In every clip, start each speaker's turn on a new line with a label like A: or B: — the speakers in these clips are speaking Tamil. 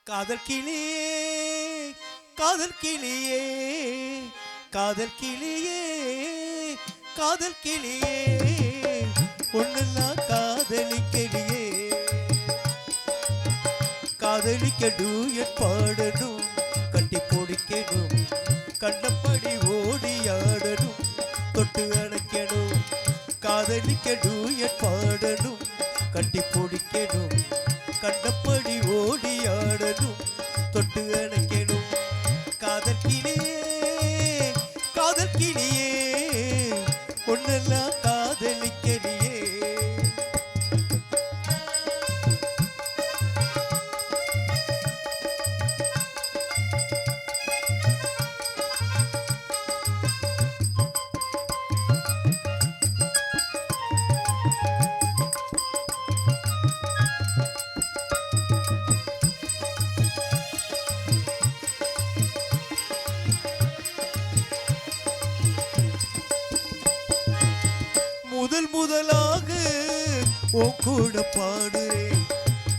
A: காதல் கிளியே காதல் கிளியே காதல் கிளியே காதல் கிளியே ஒன்னெல்லாம் காதலிக்கடியே காதலிக்க டூயட் பாடணும் கட்டி பிடிக்கணும் கண்டபடி ஓடியாடணும் தொட்டு அணைக்கணும் காதலிக்க டூயட் பாடணும் கட்டி பிடிக்கணும் கண்டபடி ஓடியாடணும் தொட்டு அணைக்கணும் காதல் கிளியே காதல் கிளியே ஒன்னெல்லாம் காதலிக்கடியே முதல் முதலாக ஓ கூட பாடுறேன்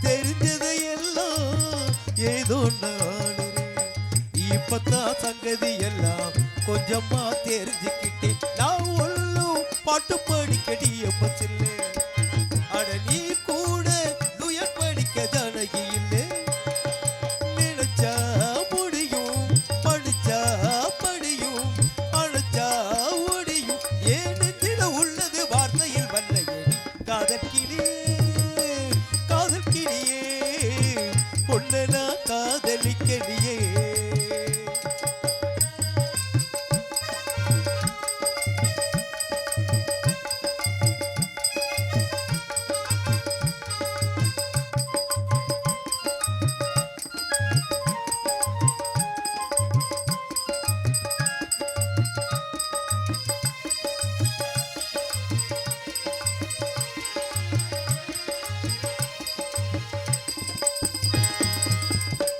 A: தெரிஞ்சதை எல்லாம் ஏதோ நாடுறேன் இப்பத்தான் சங்கதி எல்லாம் கொஞ்சமா தெரிஞ்சுக்கிட்டேன் நான் ஒன்னும் பாட்டு படிக்கடிய பச்சில்லை அட நீ கூட நுயர் படிக்க ஜானகி இல்லை நினைச்சா முடியும் படிச்சா படியும் அழைச்சா ஒடியும் ஏன் உள்ளது வார்த்தையில் வல்லையே காதல் கிளியே காதல் கிளியே ஒன்னனா காதலிக்கடியே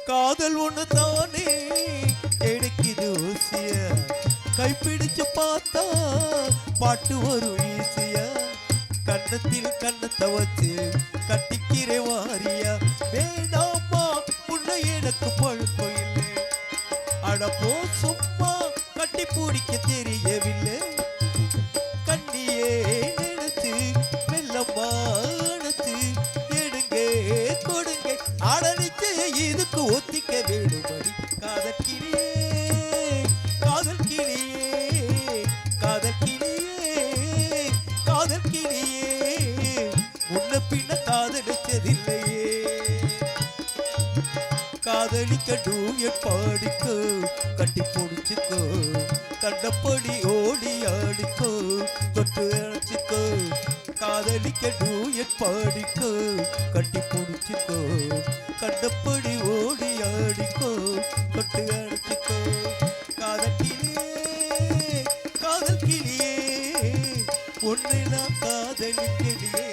A: காதல் ஒண்ணு தானே கிடைக்குது ஓசிய கைப்பிடிச்சு பார்த்தா பாட்டு வரும் ஈசியா கண்ணத்தில் கண்ணத்தை வச்சு கட்டிக்கிற வாரியா வேண்டாமா உன்னை எனக்கு பழக்கம் இல்லை அடப்போ சும்மா கட்டி பிடிக்க தெரியவில்லை கண்ணியே நினைச்சு மெல்லம்மா அணைச்சு எடுங்க கொடுங்க அடனிச்சு இதுக்கு ஒத்திக்க வேணும்படி காதல் கிளியே காதல் கிளியே காதல் கிளியே காதல் கிளியே முன்ன பின்ன காதலிச்சதில்லையே காதலிக்க டூயட் பாடிக்கோ கட்டி பிடிச்சிக்கோ கண்டபடி ஓடி ஆடிக்கோ தொட்டு அணைச்சிக்கோ காதலிக்க டூயட் பாடிக்கோ கட்டி பிடிச்சிக்கோ கண்டபடி ஓடி ஆடிக்கோ தொட்டு அணைச்சிக்கோ காதல் கிளியே காதல் கிளியே ஒன்னை நான் காதலிக்கடியே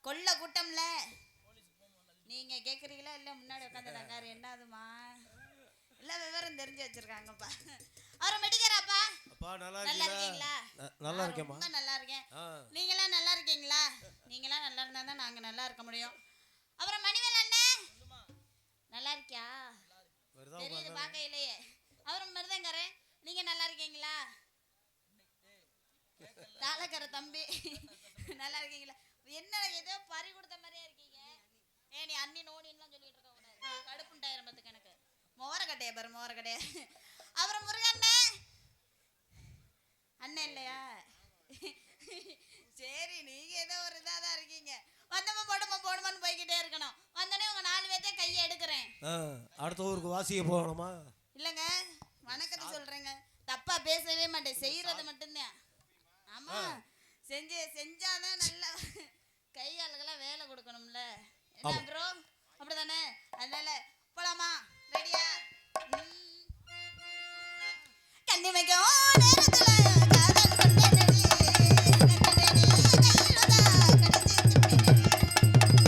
B: கொல்ல கூட்டம்ல நீங்க கேக்குறீங்களா இல்ல முன்னாடி உட்காந்துருக்காரு என்னதுமா இல்ல விவரம் தெரிஞ்சு வச்சிருக்காங்கப்பா அவரை மெடிக்கறாப்பா
A: அப்பா நல்லா
B: இருக்கீங்களா
A: நல்லா இருக்கேம்மா
B: ரொம்ப நல்லா இருக்கேன் நீங்களா நல்லா இருக்கீங்களா நீங்களா நல்லா இருந்தா தான் நாங்க நல்லா இருக்க முடியும் அப்புறம் மணிவேல் அண்ணே நல்லா இருக்கியா தெரியுது பாக்கையிலேயே அவரும் மருதங்கரே நீங்க நல்லா இருக்கீங்களா தாளக்கர தம்பி நல்லா இருக்கீங்களா என்ன ஏதோ பறி கொடுத்த மாதிரியே இருக்கீங்க நீ அண்ணி நோனின்லாம் சொல்லிட்டு இருக்க கூடாது கடுப்புண்டாயிரம் பத்துக்கு எனக்கு மோரக்கட்டைய பாரு மோரக்கட்டைய அப்புறம் முருகண்ணே அண்ணன் இல்லையா சரி நீங்க ஏதோ ஒரு இதாக தான் இருக்கீங்க வந்தமா போடுமா போடுமான்னு போய்கிட்டே இருக்கணும் வந்தோடனே உங்க 4 பேர்த்தையும் கையை எடுக்கிறேன்
A: அடுத்த ஊருக்கு வாசிக்க போகணுமா?
B: இல்லைங்க, வணக்கத்தை சொல்றேங்க. தப்பா பேசவே மாட்டேன், செய்யறது மட்டும்தான். ஆமா, செஞ்சாதான் நல்லா கை காலுக்கெல்லாம் வேலை கொடுக்கணும்ல. என்ன ப்ரோ, அப்படிதானே? அதனால போலாமா? ரெடியா? கண்ணிமைக்கும் நேரத்துல காதல் கொண்டேனடி, கண்டேனடி கையிலுதா கடிச்சு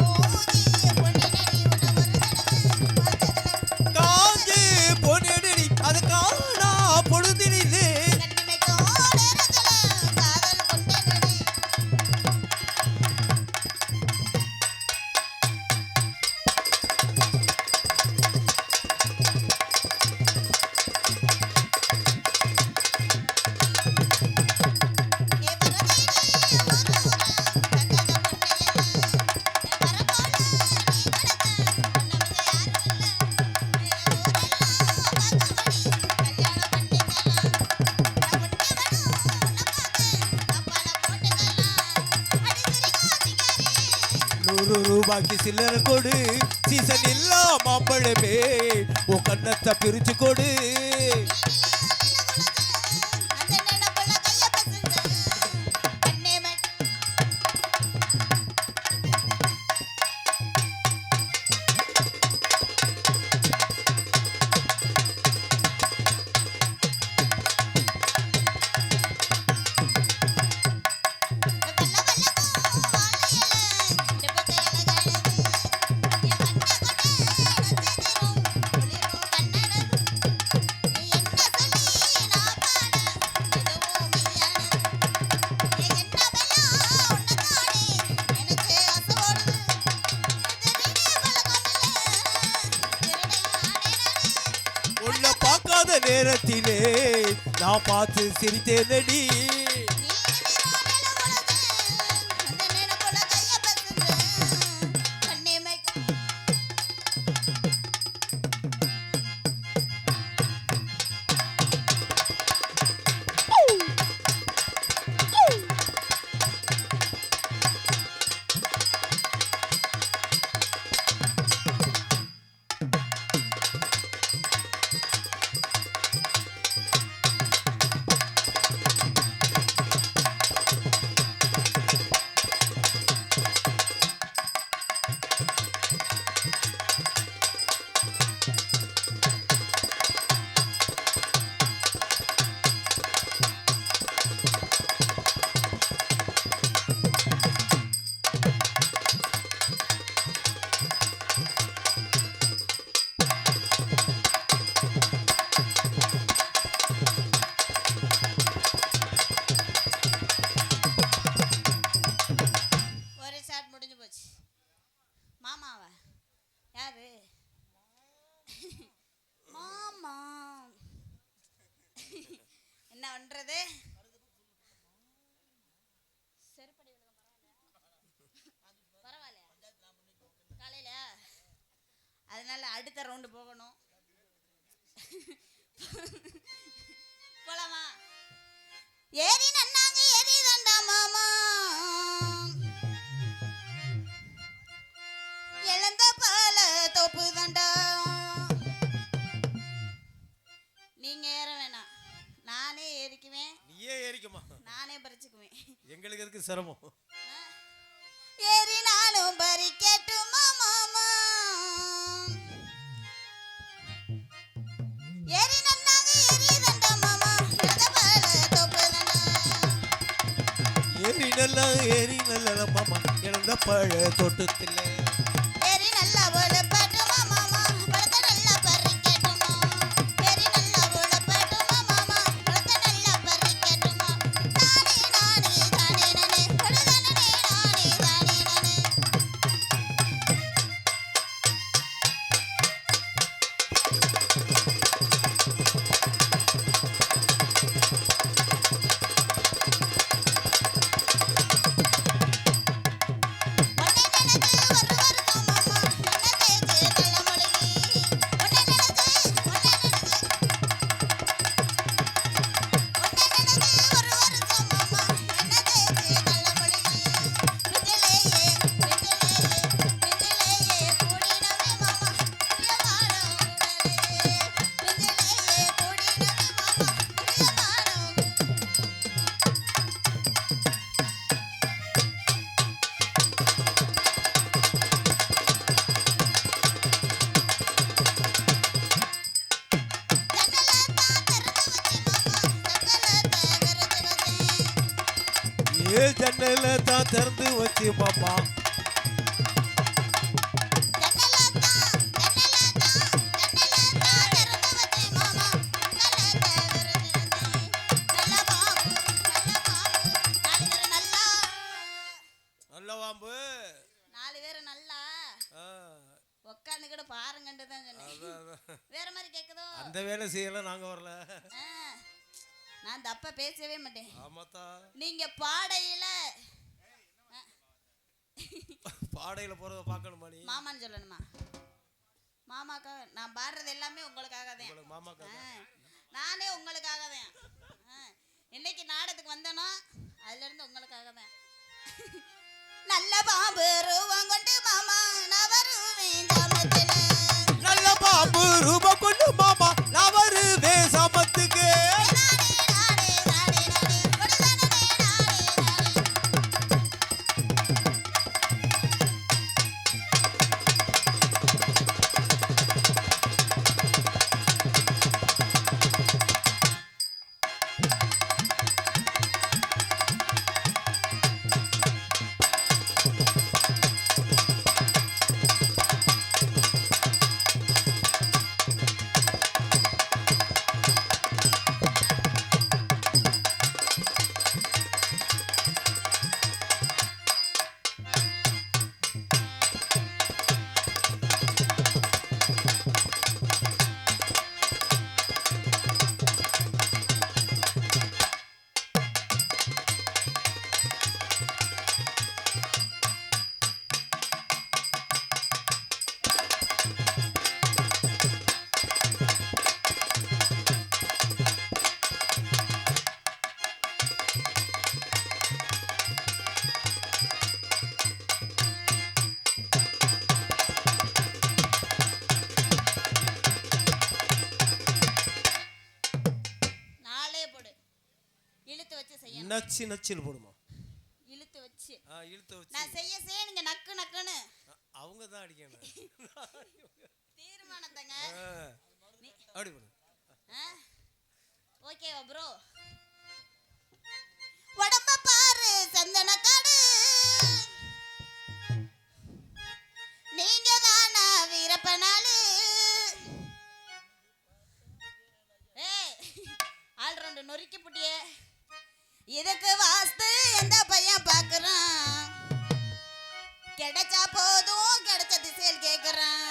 B: ஓஜி பொன்னடி உன்னை ஒரு தடவை பார்த்ததுல
A: காஞ்சு பொன்னடி அது காணா பொழுதினிலே
B: கண்ணிமைக்கும் நேரத்துல காதல் கொண்டேனடி.
A: ரூபாய்க்கு சில்லறை கொடு, சீசன் இல்லா மாம்பழமே உன் கண்ணத்தை பிரிச்சு கொடு. உன்னை பார்க்காத நேரத்திலே நான் பார்த்து சிரித்தேனடி.
B: மாமாவா? யாரு மாமா? என்ன பண்றது? செருப்படி பரவாயில்லையா? காலையில அதனால அடுத்த ரவுண்டு போகணும். போலாமா? ஏறி நன்னாங்க ஏறி தண்டா மாமா, இழந்த பால தோப்பு தண்டா. நீங்க ஏற வேணாம், நானே ஏறிக்குவேன்.
A: நீயே ஏறிக்குமா?
B: நானே பறிச்சுக்குவேன்.
A: எங்களுக்கு எதுக்கு சிரமம்?
B: ஏறி நானும் பறிக்கட்டுமா மாமா? ஏறி நன்னாங்க ஏறி தண்டா மாமா, இழந்த பால தோப்பு தண்டா.
A: ஏறி நல்லா மாமா இழந்த பழ தோட்டத்தில்
B: ஏறி நல்லா ஒழுப்பட்டுமா மாமா, பழத்தை நல்லா பறிக்கட்டுமா. ஏறி நல்லா ஒழுப்பட்டுமா மாமா, பழத்தை நல்லா பறிக்கட்டுமா. தானே நானே தானே நானே படுதானே நானே தானே நானே. ஒன்னே நினைத்து ஒரு
A: ஜன்னல தான் திறந்து வச்சு மாமா நல்ல பாம்பு
B: 4 பேர் நல்லா உட்காந்துக்கிட்டு பாருங்கன்னு தான் சொன்னேன். வேற மாதிரி கேக்குதோ?
A: அந்த வேலை செய்யல, நாங்க வரல.
B: நான் தப்பா பேசவே மாட்டேன்.
A: ஆமாத்தா.
B: நீங்க பாடையில
A: போறத பார்க்கணுமா நீ?
B: மாமான்னு சொல்லணுமா? மாமாக்கா நான் பாடுறது எல்லாமே உங்களுக்காக தான்.
A: மாமாக்கா
B: நானே உங்களுக்காக தான். என்னைக்கு நாடகத்துக்கு வந்தனோ அதுல இருந்து உங்களுக்காக தான். நல்ல பாம்பு ரூபம் கொண்டு மாமா நான் வருவேன் சமத்துல.
A: நல்ல பாம்பு ரூபம் கொண்டு மாமா நான் வருவேன் சமத்துக்கு. நச்சு நச்சுன்னு போடுமா?
B: இழுத்து வச்சு
A: நான்
B: செய்ய நீங்க நக்கு நக்குன்னு
A: அவங்க தான் அடிக்கணும்.
B: தீர்மானத்தங்க
A: அப்படி போடு.
B: ஓகேவா ப்ரோ? உடம்ப பாரு சந்தன காடு, நீங்க தானா வீரப்பனாலு. ஆல்ரவுண்டு நொறுக்கி புட்டியே. இதுக்கு வாஸ்து எந்த பையன் பாக்குறான், கிடைச்சா போதும் கிடைச்ச திசையில் கேக்குறான்.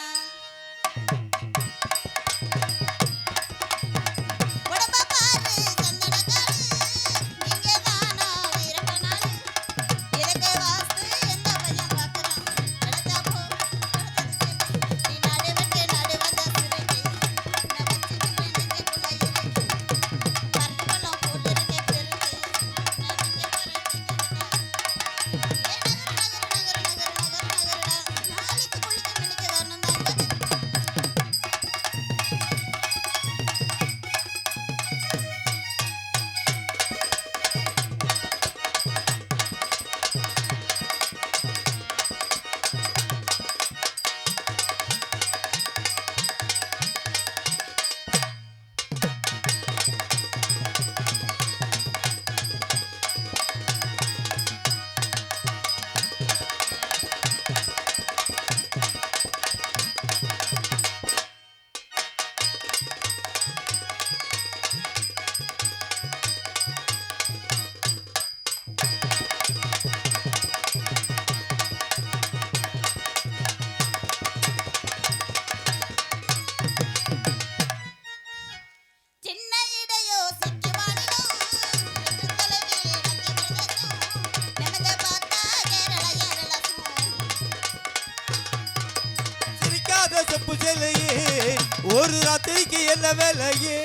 A: ஒரு ராத்திரிக்கு என்ன வேலையே?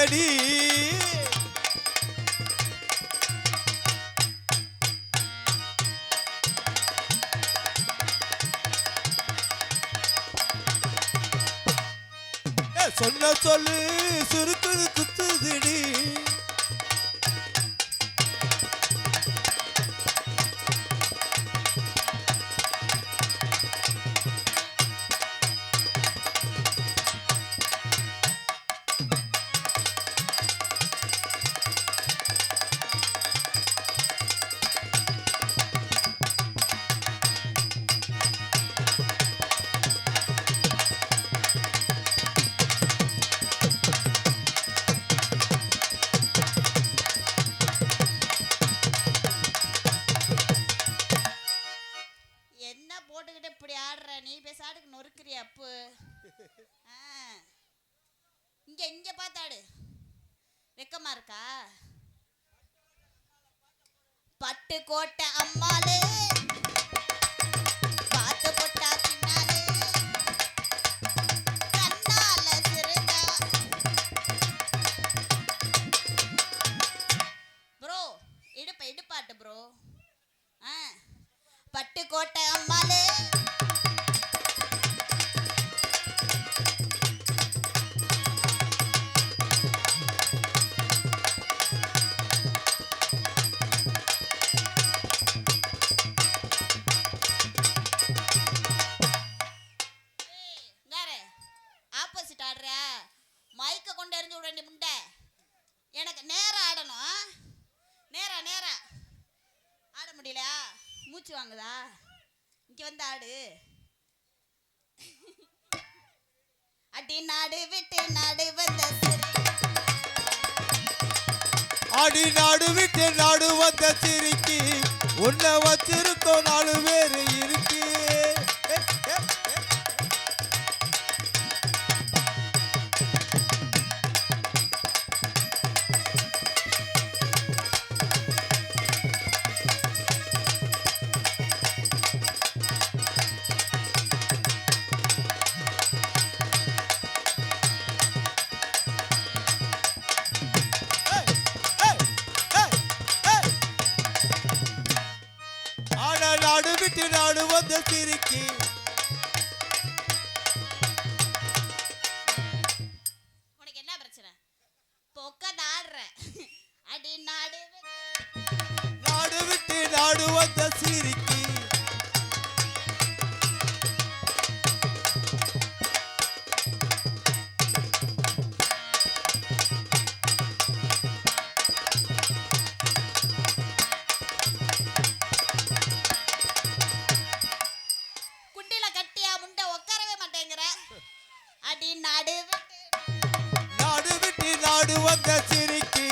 A: சுத்துதடி சொன்ன சொல்லு சுருக்குது சுத்துதடி
B: போட்டுக்கிட்டு இப்படி ஆடுற நீ பேசாடுக்கு நொறுக்குறிய அப்பு இங்க இங்க பார்த்தாடு வெக்கமா இருக்கா பட்டு கோட்டை அம்மாளே பாத்து போட்டா பின்னாலே கண்ணால சிறுதா ப்ரோ இடுப்பாட்டு ப்ரோ பட்டு கோட்டை அம்மாளே ஆப்போசிட் ஆடுற மைக்க கொண்டு எறிஞ்சு விட வேண்டிய முண்டை எனக்கு நேரம் ஆடணும் நேரா ஆட முடியல மூச்சு வாங்குதா இங்க வந்து ஆடு அடி நாடு விட்டு நாடு வந்த
A: அடி நாடு விட்டு நாடு வந்த சிரிக்கி உன்னை வச்சிருக்கோம் 4 பேரு இருக்கு நாடு விட்டு நாடு வந்த சிரிக்கி
B: உனக்கு என்ன பிரச்சனை பொக்கத ஆடுற அடி நாடு
A: விட்டு நாடு வந்த சிரிக்கி
B: அடி நாடு
A: விட்டு நாடு வந்த சிரிக்கி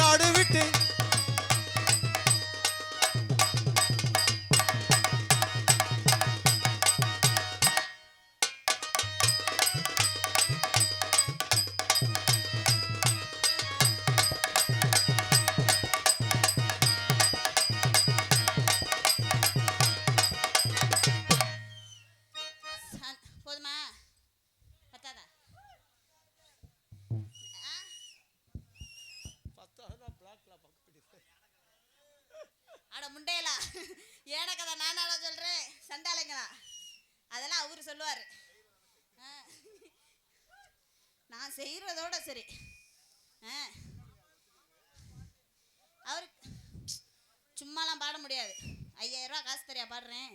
A: நாடு விட்டு
B: போதுமா பத்தாதா அட முண்டையலா ஏன கதை நானால சொல்றேன் சண்டாளைங்களா அதெல்லாம் அவரு சொல்லுவாரு நான் செய்யறதோட சரி அவரு சும்மாலாம் பாட முடியாது 5000 ரூபா காசு தரியா பாடுறேன்